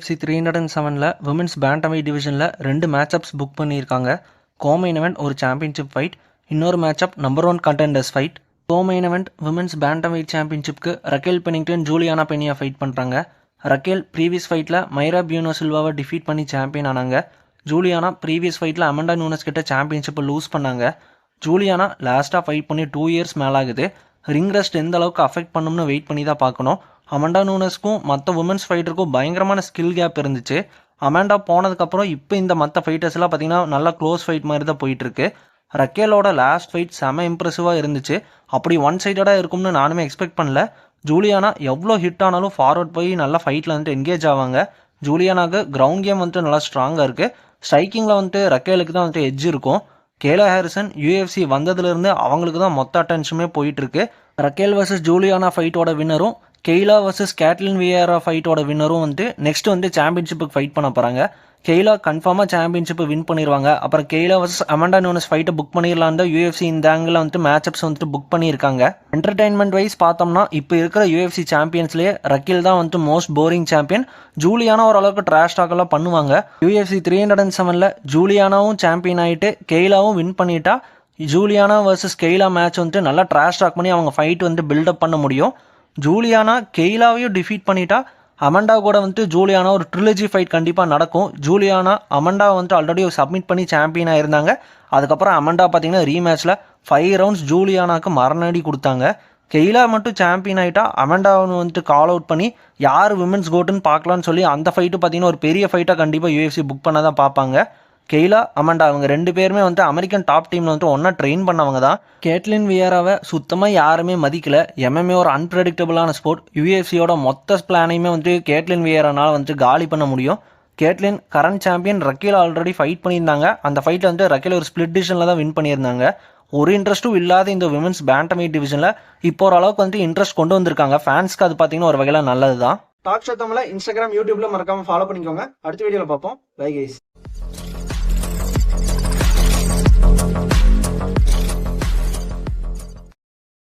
UFC 307ல women's பேண்டம்வெயிட் டிவிஷனில் 2 matchups book பண்ணியிருக்காங்க. Co main event ஒரு சாம்பியன்ஷிப் ஃபைட், இன்னொரு matchup number 1 contenders fight. Co main event women's bantamweight சாம்பியன்ஷிப்க்கு Raquel Pennington Julianna Pena fight பண்ணுறாங்க. Raquel previous ஃபைட்டில் Mayra Bueno சில்வாவை defeat பண்ணி சாம்பியன் ஆனாங்க. ஜூலியானா ப்ரீவியஸ் ஃபைட்டில் அமெண்டா நூனஸ் கிட்ட சாம்பியன்ஷிப்பை லூஸ் பண்ணாங்க. ஜூலியானா லாஸ்ட்டாக ஃபைட் பண்ணி 2 இயர்ஸ் மேலாகுது. ரிங் ரெஸ்ட் எந்த அளவுக்கு அஃபெக்ட் பண்ணும்னு வெயிட் பண்ணி தான் பார்க்கணும். அமெண்டா நூனஸ்க்கும் மற்ற உமன்ஸ் ஃபைட்டருக்கும் பயங்கரமான ஸ்கில் கேப் இருந்துச்சு. அமெண்டா போனதுக்கப்புறம் இப்போ இந்த மற்ற ஃபைட்டர்ஸ்லாம் பார்த்தீங்கன்னா நல்லா க்ளோஸ் ஃபைட் மாதிரி தான் போயிட்டுருக்கு. ரக்கேலோட லாஸ்ட் ஃபைட் செம இம்ப்ரெசிவாக இருந்துச்சு. அப்படி ஒன் சைடடாக இருக்கும்னு நானுமே எக்ஸ்பெக்ட் பண்ணல. ஜூலியானா எவ்வளோ ஹிட் ஆனாலும் ஃபார்வர்ட் போய் நல்லா ஃபைட்டில் வந்துட்டு என்கேஜ் ஆவாங்க. ஜூலியானாக்கு கிரவுண்ட் கேம் வந்துட்டு நல்லா ஸ்ட்ராங்காக இருக்குது. ஸ்ட்ரைக்கிங்கில் வந்துட்டு ரக்கேலுக்கு தான் வந்துட்டு எட்ஜ் இருக்கும். கேலா ஹாரிசன் UFC வந்ததுலேருந்து அவங்களுக்கு தான் மொத்த அட்டென்ஷனுமே போயிட்டுருக்கு. ரக்கேல் வர்சஸ் ஜூலியானா ஃபைட்டோட வின்னரும் கெய்லா வர்சஸ் கேட்லின் வியேரா ஃபைட்டோட வின்னரும் வந்துட்டு நெக்ஸ்ட் வந்து சாம்பியன்ஷிப்புக்கு ஃபைட் பண்ண போகிறாங்க. கெய்லா கன்ஃபார்மாக சாம்பியன்ஷிப்பை வின் பண்ணிடுவாங்க. அப்புறம் கெய்லா வர்சஸ் அமெண்டா நூனஸ் ஃபைட்டை புக் பண்ணிடலான் தான் UFC இந்த ஆங்கிளில் வந்துட்டு மேட்சப்ஸ் வந்துட்டு புக் பண்ணியிருக்காங்க. என்டர்டைன்மெண்ட் வைஸ் பார்த்தோம்னா இப்போ இருக்கிற UFC சாம்பியன்ஸ்லேயே ரக்கேல் தான் வந்துட்டு மோஸ்ட் போரிங் சாம்பியன். ஜூலியானா ஓரளவுக்கு ட்ராஷ் டாக்கெல்லாம் பண்ணுவாங்க. UFC 307ல் ஜூலியானாவும் சாம்பியன் ஆகிட்டு கெய்லாவும் வின் பண்ணிட்டா ஜூலியானா வர்சஸ் கெய்லா மேட்ச் வந்துட்டு நல்லா ட்ராஷ் டாக் பண்ணி அவங்க ஃபைட் வந்து பில்டப் பண்ண முடியும். ஜூலியானா கெய்லாவையும் டிஃபீட் பண்ணிட்டா அமெண்டா கூட வந்துட்டு ஜூலியானா ஒரு ட்ரிலஜி ஃபைட் கண்டிப்பாக நடக்கும். ஜூலியானா அமெண்டா வந்துட்டு ஆல்ரெடி சப்மிட் பண்ணி சாம்பியனாக இருந்தாங்க. அதுக்கப்புறம் அமெண்டா பார்த்தீங்கன்னா ரீமேட்ச்சில் 5 ரவுண்ட்ஸ் ஜூலியானாக்கு மரணடி கொடுத்தாங்க. கெய்லா மட்டும் சாம்பியன் ஆகிட்டா அமெண்டாவை வந்துட்டு கால் அவுட் பண்ணி யார் விமென்ஸ் கோட்டுன்னு பார்க்கலான்னு சொல்லி அந்த ஃபைட்டு பார்த்தீங்கன்னா ஒரு பெரிய ஃபைட்டாக கண்டிப்பாக UFC புக் பண்ண தான் பார்ப்பாங்க. கெய்லா அமெண்டா அவங்க 2 பேருமே வந்துட்டு அமெரிக்கன் டாப் டீமில் வந்துட்டு ஒன்றா ட்ரெயின் பண்ணவங்க தான். கேட்லின் வியேராவை சுத்தமாக யாருமே மதிக்கல. MMA ஒரு அன்பிரடிக்டபிளான ஸ்போர்ட். UFCயோட மொத்த பிளானையுமே வந்துட்டு கேட்லின் வியேரானால் வந்துட்டு காலி பண்ண முடியும். Catelyn current champion Rachel already fight பண்ணியிருந்தாங்க. அந்த ஃபைட்டில் வந்து ரக்கேல் ஒரு ஸ்பிளிட் டிசிஷனில் தான் வின் பண்ணியிருந்தாங்க. ஒரு இன்ட்ரெஸ்ட்டும் இல்லாத இந்த விமென்ஸ் பேண்டம்வெயிட் டிவிஷனில் இப்போ ஓரளவுக்கு வந்து இன்ட்ரெஸ்ட் கொண்டு வந்திருக்காங்க. ஃபேன்ஸ்க்கு அது பார்த்தீங்கன்னா ஒரு வகையில் நல்லது தான். டாக் ஷோ தமிழ் இன்ஸ்டாகிராம் யூடியூப்ல மறக்காம ஃபாலோ பண்ணிக்கோங்க. அடுத்த வீடியோவில் பார்ப்போம். Bye guys.